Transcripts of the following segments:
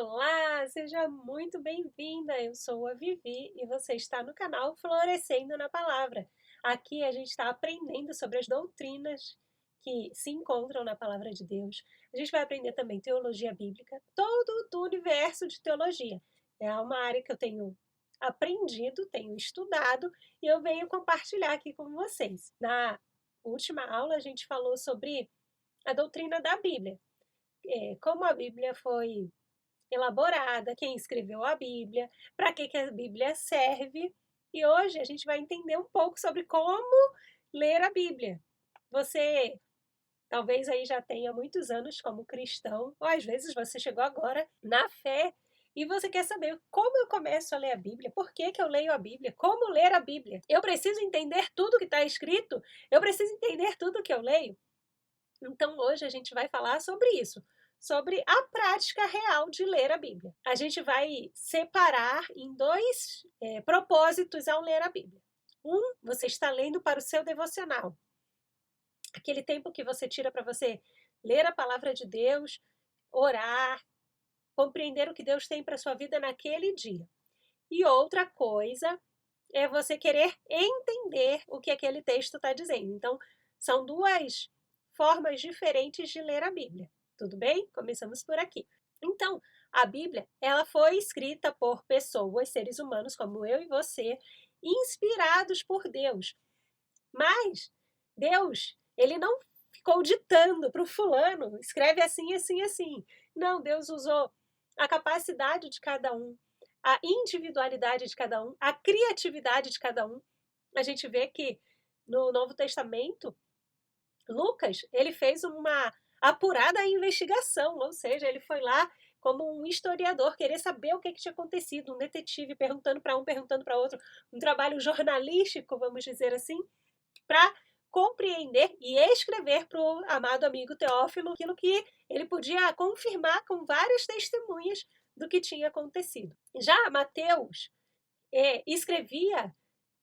Olá, seja muito bem-vinda. Eu sou a Vivi e você está no canal Florescendo na Palavra. Aqui a gente está aprendendo sobre as doutrinas que se encontram na Palavra de Deus. A gente vai aprender também teologia bíblica, todo o universo de teologia. É uma área que eu tenho aprendido, tenho estudado e eu venho compartilhar aqui com vocês. Na última aula a gente falou sobre a doutrina da Bíblia, como a Bíblia foi elaborada, quem escreveu a Bíblia, para que a Bíblia serve. E hoje a gente vai entender um pouco sobre como ler a Bíblia. Você talvez aí já tenha muitos anos como cristão, ou às vezes você chegou agora na fé e você quer saber como eu começo a ler a Bíblia, por que eu leio a Bíblia, como ler a Bíblia. Eu preciso entender tudo que está escrito, eu preciso entender tudo que eu leio. Então hoje a gente vai falar sobre isso, sobre a prática real de ler a Bíblia. A gente vai separar em dois propósitos ao ler a Bíblia. Você está lendo para o seu devocional, aquele tempo que você tira para você ler a palavra de Deus, orar, compreender o que Deus tem para a sua vida naquele dia. E outra coisa é você querer entender o que aquele texto está dizendo. Então, são duas formas diferentes de ler a Bíblia. Tudo bem? Começamos por aqui. Então, a Bíblia, ela foi escrita por pessoas, seres humanos como eu e você, inspirados por Deus. Mas Deus, ele não ficou ditando para o fulano, escreve assim, assim, assim. Não, Deus usou a capacidade de cada um, a individualidade de cada um, a criatividade de cada um. A gente vê que no Novo Testamento, Lucas, ele fez uma apurada investigação, ou seja, ele foi lá como um historiador, querer saber o que tinha acontecido, um detetive perguntando para um, perguntando para outro, um trabalho jornalístico, vamos dizer assim, para compreender e escrever para o amado amigo Teófilo aquilo que ele podia confirmar com várias testemunhas do que tinha acontecido. Já Mateus escrevia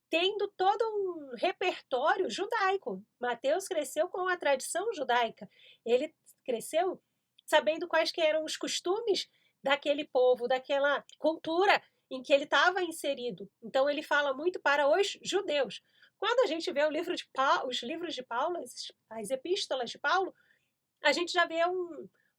tendo todo um repertório judaico. Mateus cresceu com a tradição judaica. Ele cresceu sabendo quais que eram os costumes daquele povo, daquela cultura em que ele estava inserido. Então ele fala muito para os judeus. Quando a gente vê os livros de Paulo, as epístolas de Paulo, a gente já vê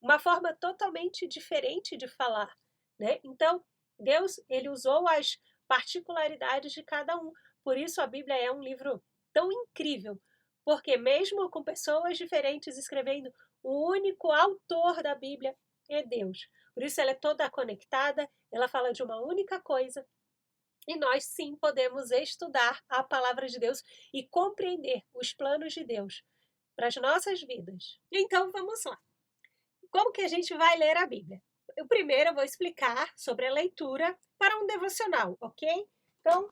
uma forma totalmente diferente de falar, né? Então, Deus, ele usou as particularidades de cada um. Por isso a Bíblia é um livro tão incrível, porque mesmo com pessoas diferentes escrevendo, o único autor da Bíblia é Deus. Por isso ela é toda conectada, ela fala de uma única coisa, e nós sim podemos estudar a palavra de Deus e compreender os planos de Deus para as nossas vidas. Então vamos lá. Como que a gente vai ler a Bíblia? Primeiro eu vou explicar sobre a leitura para um devocional, ok? Então,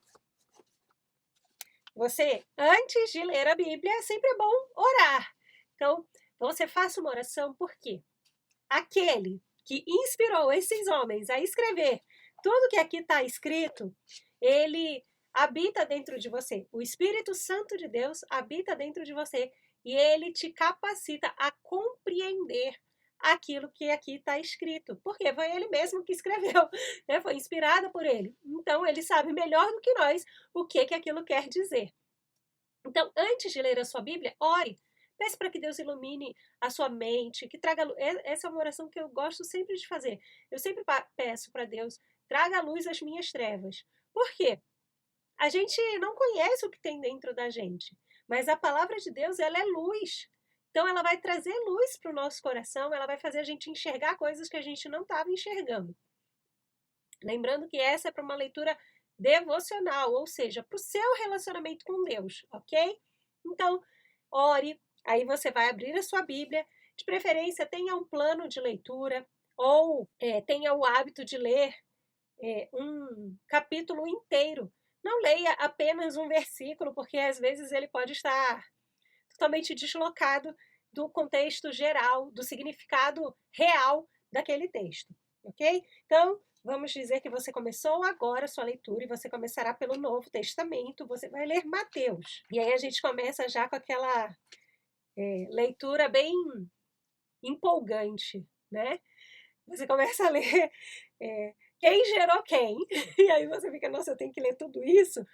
antes de ler a Bíblia, é sempre bom orar. Então, você faça uma oração, porque aquele que inspirou esses homens a escrever tudo que aqui está escrito, ele habita dentro de você. O Espírito Santo de Deus habita dentro de você e ele te capacita a compreender aquilo que aqui está escrito, porque foi ele mesmo que escreveu, né? Foi inspirado por ele. Então, ele sabe melhor do que nós o que aquilo quer dizer. Então, antes de ler a sua Bíblia, ore. Peça para que Deus ilumine a sua mente, que traga luz. Essa é uma oração que eu gosto sempre de fazer. Eu sempre peço para Deus, traga a luz às minhas trevas. Por quê? A gente não conhece o que tem dentro da gente, mas a palavra de Deus, ela é luz. Então, ela vai trazer luz para o nosso coração, ela vai fazer a gente enxergar coisas que a gente não estava enxergando. Lembrando que essa é para uma leitura devocional, ou seja, para o seu relacionamento com Deus, ok? Então, ore, aí você vai abrir a sua Bíblia, de preferência tenha um plano de leitura, ou tenha o hábito de ler um capítulo inteiro. Não leia apenas um versículo, porque às vezes ele pode estar totalmente deslocado do contexto geral, do significado real daquele texto, ok? Então, vamos dizer que você começou agora a sua leitura e você começará pelo Novo Testamento, você vai ler Mateus. E aí a gente começa já com aquela leitura bem empolgante, né? você começa a ler quem gerou quem, e aí você fica, nossa, eu tenho que ler tudo isso.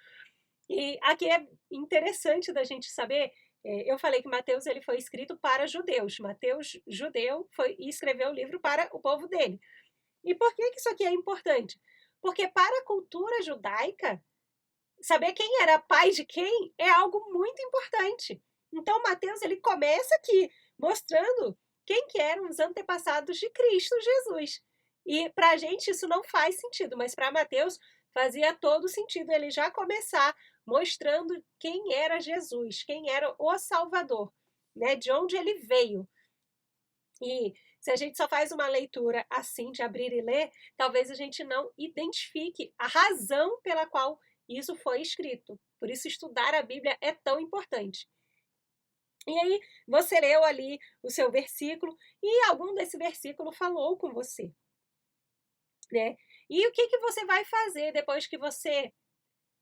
E aqui é interessante da gente saber, eu falei que Mateus ele foi escrito para judeus, Mateus judeu foi e escreveu o livro para o povo dele. E por que isso aqui é importante? Porque para a cultura judaica, saber quem era pai de quem é algo muito importante. Então Mateus ele começa aqui mostrando quem que eram os antepassados de Cristo Jesus. E para a gente isso não faz sentido, mas para Mateus fazia todo sentido ele já começar mostrando quem era Jesus, quem era o Salvador, né? De onde ele veio. E se a gente só faz uma leitura assim, de abrir e ler, talvez a gente não identifique a razão pela qual isso foi escrito. Por isso, estudar a Bíblia é tão importante. E aí, você leu ali o seu versículo e algum desse versículo falou com você, né? E o que você vai fazer depois que você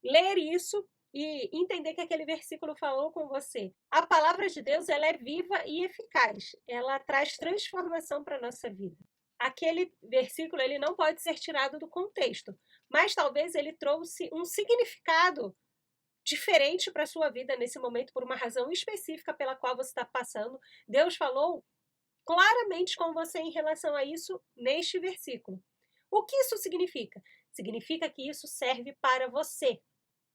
ler isso e entender que aquele versículo falou com você? A palavra de Deus, ela é viva e eficaz. Ela traz transformação para a nossa vida. Aquele versículo, ele não pode ser tirado do contexto, mas talvez ele trouxe um significado diferente para a sua vida nesse momento, por uma razão específica pela qual você está passando. Deus falou claramente com você em relação a isso neste versículo. O que isso significa? Significa que isso serve para você.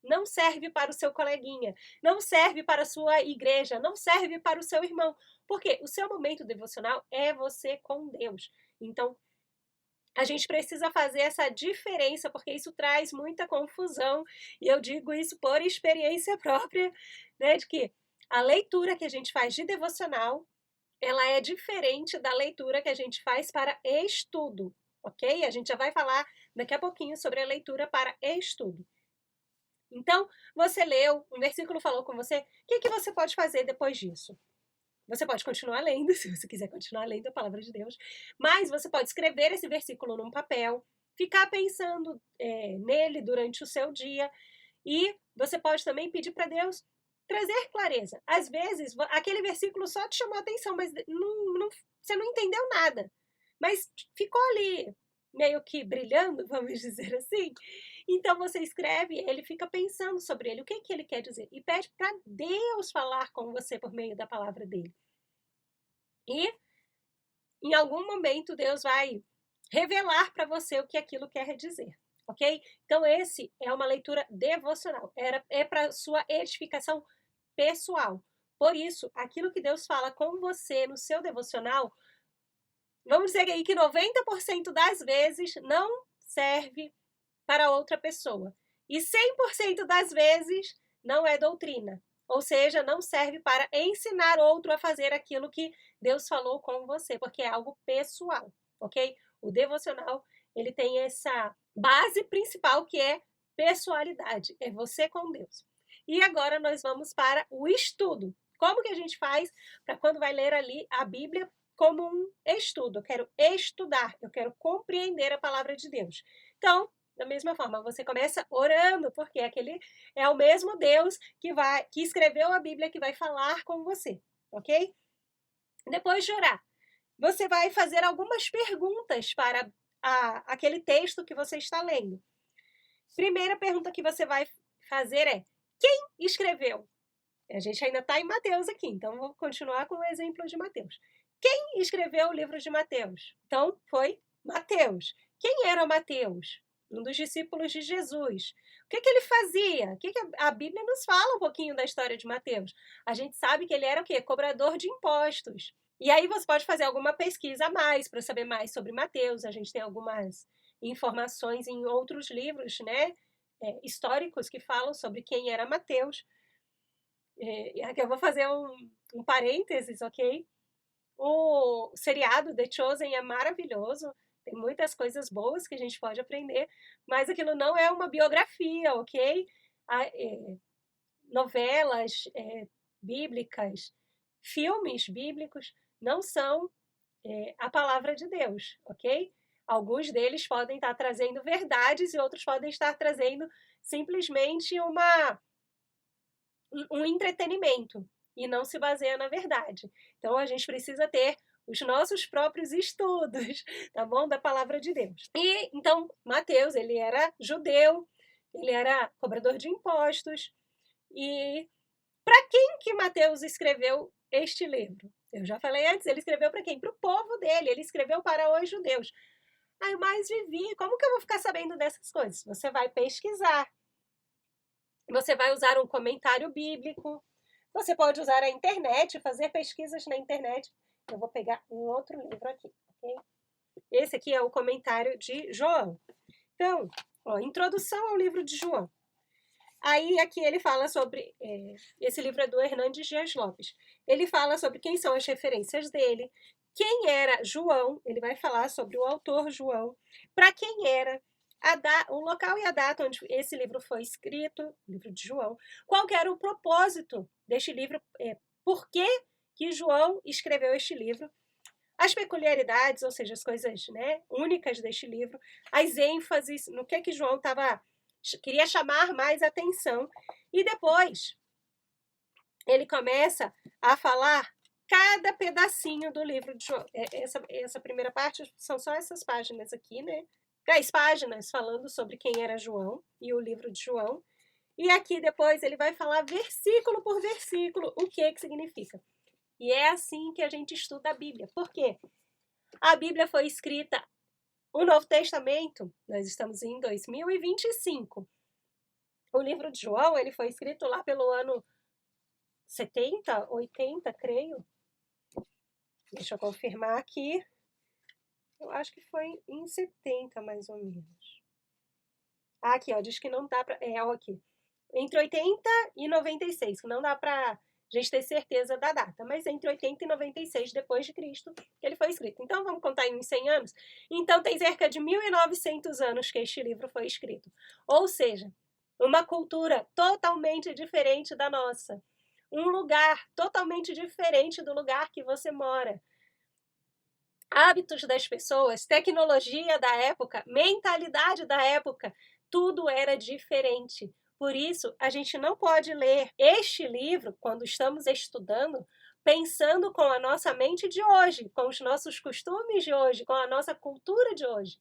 Não serve para o seu coleguinha, não serve para a sua igreja, não serve para o seu irmão. Porque o seu momento devocional é você com Deus. Então, a gente precisa fazer essa diferença, porque isso traz muita confusão, e eu digo isso por experiência própria, né, de que a leitura que a gente faz de devocional, ela é diferente da leitura que a gente faz para estudo, ok? A gente já vai falar daqui a pouquinho sobre a leitura para estudo. Então, você leu, um versículo falou com você, o que você pode fazer depois disso? Você pode continuar lendo, se você quiser continuar lendo a palavra de Deus, mas você pode escrever esse versículo num papel, ficar pensando nele durante o seu dia, e você pode também pedir para Deus trazer clareza. Às vezes, aquele versículo só te chamou a atenção, mas você não entendeu nada, mas ficou ali meio que brilhando, vamos dizer assim. Então você escreve, ele fica pensando sobre ele, o que ele quer dizer, e pede para Deus falar com você por meio da palavra dele. E em algum momento Deus vai revelar para você o que aquilo quer dizer, ok? Então esse é uma leitura devocional, é para sua edificação pessoal. Por isso, aquilo que Deus fala com você no seu devocional, vamos dizer aí que 90% das vezes não serve para outra pessoa. E 100% das vezes não é doutrina. Ou seja, não serve para ensinar outro a fazer aquilo que Deus falou com você, porque é algo pessoal, ok? O devocional, ele tem essa base principal que é pessoalidade, é você com Deus. E agora nós vamos para o estudo. Como que a gente faz para quando vai ler ali a Bíblia como um estudo? Eu quero estudar, eu quero compreender a palavra de Deus. Então, da mesma forma, você começa orando, porque aquele é o mesmo Deus que escreveu a Bíblia que vai falar com você, ok? Depois de orar, você vai fazer algumas perguntas para aquele texto que você está lendo. Primeira pergunta que você vai fazer é: quem escreveu? A gente ainda está em Mateus aqui, então vou continuar com o exemplo de Mateus. Quem escreveu o livro de Mateus? Então, foi Mateus. Quem era Mateus? Um dos discípulos de Jesus. O que ele fazia? O que a Bíblia nos fala um pouquinho da história de Mateus? A gente sabe que ele era o quê? Cobrador de impostos. E aí você pode fazer alguma pesquisa a mais para saber mais sobre Mateus. A gente tem algumas informações em outros livros, né, históricos que falam sobre quem era Mateus. Aqui eu vou fazer um parênteses, ok? O seriado The Chosen é maravilhoso, tem muitas coisas boas que a gente pode aprender, mas aquilo não é uma biografia, ok? Novelas bíblicas, filmes bíblicos não são a palavra de Deus, ok? Alguns deles podem estar trazendo verdades e outros podem estar trazendo simplesmente um entretenimento e não se baseia na verdade. Então a gente precisa ter os nossos próprios estudos, tá bom? Da palavra de Deus. E então, Mateus, ele era judeu, ele era cobrador de impostos. E para quem que Mateus escreveu este livro? Eu já falei antes, ele escreveu para quem? Para o povo dele, ele escreveu para os judeus. Aí, mas Vivi, como que eu vou ficar sabendo dessas coisas? Você vai pesquisar, você vai usar um comentário bíblico, você pode usar a internet, fazer pesquisas na internet. Eu vou pegar um outro livro aqui, ok? Esse aqui é o comentário de João. Então, ó, introdução ao livro de João. Aí aqui ele fala sobre, esse livro é do Hernandes Dias Lopes, ele fala sobre quem são as referências dele, quem era João, ele vai falar sobre o autor João, para quem era, o local e a data onde esse livro foi escrito, o livro de João, qual que era o propósito deste livro, por que que João escreveu este livro, as peculiaridades, ou seja, as coisas, né, únicas deste livro, as ênfases, no que João queria chamar mais atenção. E depois ele começa a falar cada pedacinho do livro de João. Essa primeira parte são só essas páginas aqui, né? 10 páginas falando sobre quem era João e o livro de João. E aqui depois ele vai falar versículo por versículo o que significa. E é assim que a gente estuda a Bíblia. Por quê? A Bíblia foi escrita, o Novo Testamento, nós estamos em 2025. O livro de João, ele foi escrito lá pelo ano 70, 80, creio. Deixa eu confirmar aqui. Eu acho que foi em 70, mais ou menos. Aqui, ó, diz que não dá para... ó, aqui. Entre 80 e 96, que não dá para gente ter certeza da data, mas entre 80 e 96 depois de Cristo ele foi escrito. Então vamos contar em uns 100 anos? Então tem cerca de 1900 anos que este livro foi escrito. Ou seja, uma cultura totalmente diferente da nossa. Um lugar totalmente diferente do lugar que você mora. Hábitos das pessoas, tecnologia da época, mentalidade da época, tudo era diferente. Por isso, a gente não pode ler este livro, quando estamos estudando, pensando com a nossa mente de hoje, com os nossos costumes de hoje, com a nossa cultura de hoje,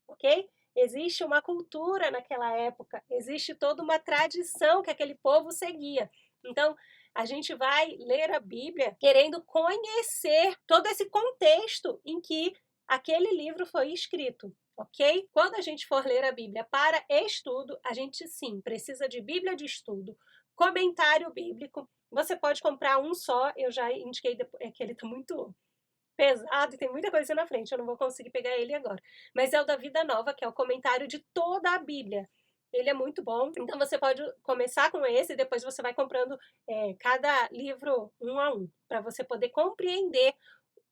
ok? Existe uma cultura naquela época, existe toda uma tradição que aquele povo seguia. Então, a gente vai ler a Bíblia querendo conhecer todo esse contexto em que aquele livro foi escrito, ok? Quando a gente for ler a Bíblia para estudo, a gente sim precisa de Bíblia de estudo, comentário bíblico. Você pode comprar um só, eu já indiquei que ele está muito pesado e tem muita coisa na frente, eu não vou conseguir pegar ele agora. Mas é o da Vida Nova, que é o comentário de toda a Bíblia. Ele é muito bom, então você pode começar com esse e depois você vai comprando cada livro um a um, para você poder compreender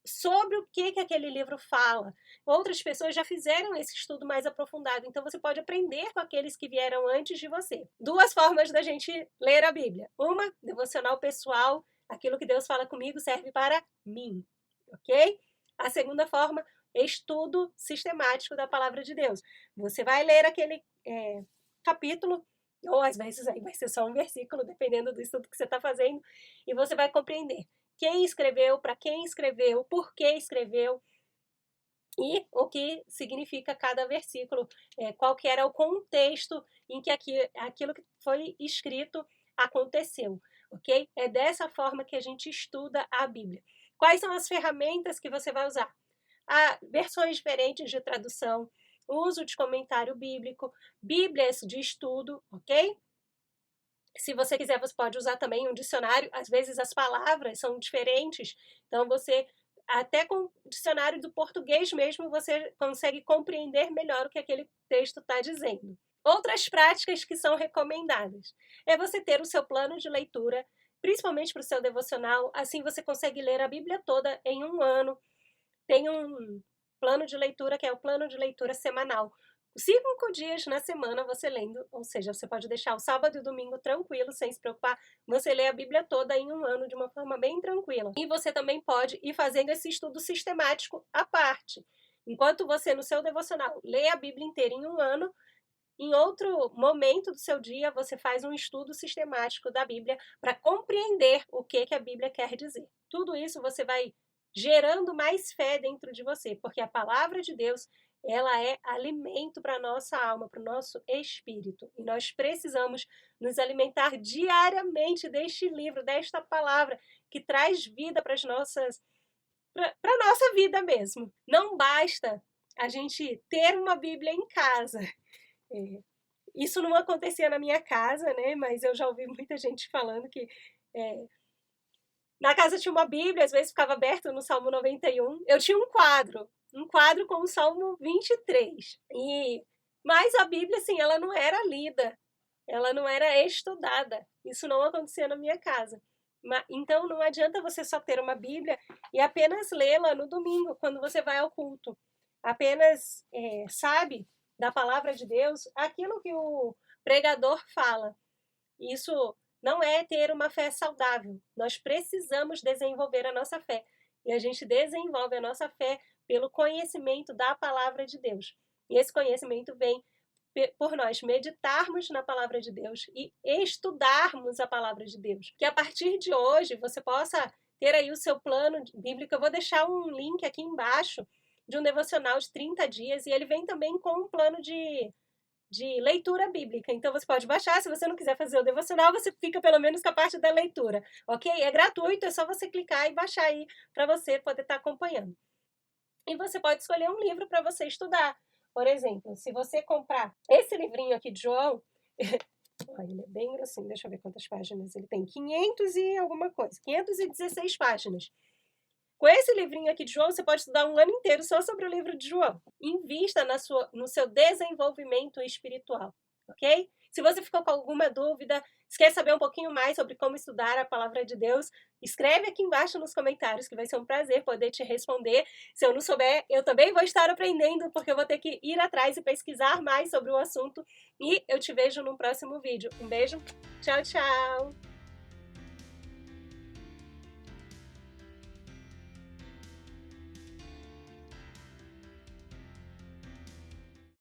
sobre o que aquele livro fala. Outras pessoas já fizeram esse estudo mais aprofundado, então você pode aprender com aqueles que vieram antes de você. Duas formas da gente ler a Bíblia. Uma, devocional pessoal, aquilo que Deus fala comigo serve para mim, ok? A segunda forma, estudo sistemático da palavra de Deus. Você vai ler aquele capítulo, ou às vezes aí vai ser só um versículo, dependendo do estudo que você está fazendo, e você vai compreender quem escreveu, para quem escreveu, por que escreveu, e o que significa cada versículo, qual que era o contexto em que aquilo que foi escrito aconteceu, ok? É dessa forma que a gente estuda a Bíblia. Quais são as ferramentas que você vai usar? Versões diferentes de tradução, uso de comentário bíblico, bíblias de estudo, ok? Se você quiser, você pode usar também um dicionário. Às vezes as palavras são diferentes, então você, até com o dicionário do português mesmo, você consegue compreender melhor o que aquele texto está dizendo. Outras práticas que são recomendadas é você ter o seu plano de leitura, principalmente para o seu devocional, assim você consegue ler a Bíblia toda em um ano. Tem um plano de leitura que é o plano de leitura semanal. 5 dias na semana você lendo, ou seja, você pode deixar o sábado e o domingo tranquilo, sem se preocupar, você lê a Bíblia toda em um ano de uma forma bem tranquila. E você também pode ir fazendo esse estudo sistemático à parte. Enquanto você, no seu devocional, lê a Bíblia inteira em um ano, em outro momento do seu dia, você faz um estudo sistemático da Bíblia para compreender o que a Bíblia quer dizer. Tudo isso você vai gerando mais fé dentro de você, porque a palavra de Deus, ela é alimento para a nossa alma, para o nosso espírito. E nós precisamos nos alimentar diariamente deste livro, desta palavra, que traz vida para a nossa vida mesmo. Não basta a gente ter uma Bíblia em casa. Isso não acontecia na minha casa, né? Mas eu já ouvi muita gente falando que na casa tinha uma Bíblia, às vezes ficava aberto no Salmo 91. Eu tinha um quadro com o Salmo 23. Mas a Bíblia, assim, ela não era lida, ela não era estudada. Isso não acontecia na minha casa. Então não adianta você só ter uma Bíblia e apenas lê-la no domingo, quando você vai ao culto. Apenas sabe da palavra de Deus aquilo que o pregador fala. Isso não é ter uma fé saudável. Nós precisamos desenvolver a nossa fé. E a gente desenvolve a nossa fé pelo conhecimento da palavra de Deus. E esse conhecimento vem por nós meditarmos na palavra de Deus e estudarmos a palavra de Deus. Que a partir de hoje você possa ter aí o seu plano bíblico. Eu vou deixar um link aqui embaixo de um devocional de 30 dias e ele vem também com um plano de leitura bíblica. Então você pode baixar, se você não quiser fazer o devocional, você fica pelo menos com a parte da leitura, ok? É gratuito, é só você clicar e baixar aí para você poder estar acompanhando. E você pode escolher um livro para você estudar. Por exemplo, se você comprar esse livrinho aqui de João, ele é bem grossinho, deixa eu ver quantas páginas ele tem, 500 e alguma coisa, 516 páginas. Com esse livrinho aqui de João, você pode estudar um ano inteiro só sobre o livro de João. Invista no seu desenvolvimento espiritual, ok? Se você ficou com alguma dúvida, se quer saber um pouquinho mais sobre como estudar a palavra de Deus, escreve aqui embaixo nos comentários, que vai ser um prazer poder te responder. Se eu não souber, eu também vou estar aprendendo, porque eu vou ter que ir atrás e pesquisar mais sobre o assunto. E eu te vejo no próximo vídeo. Um beijo, tchau, tchau!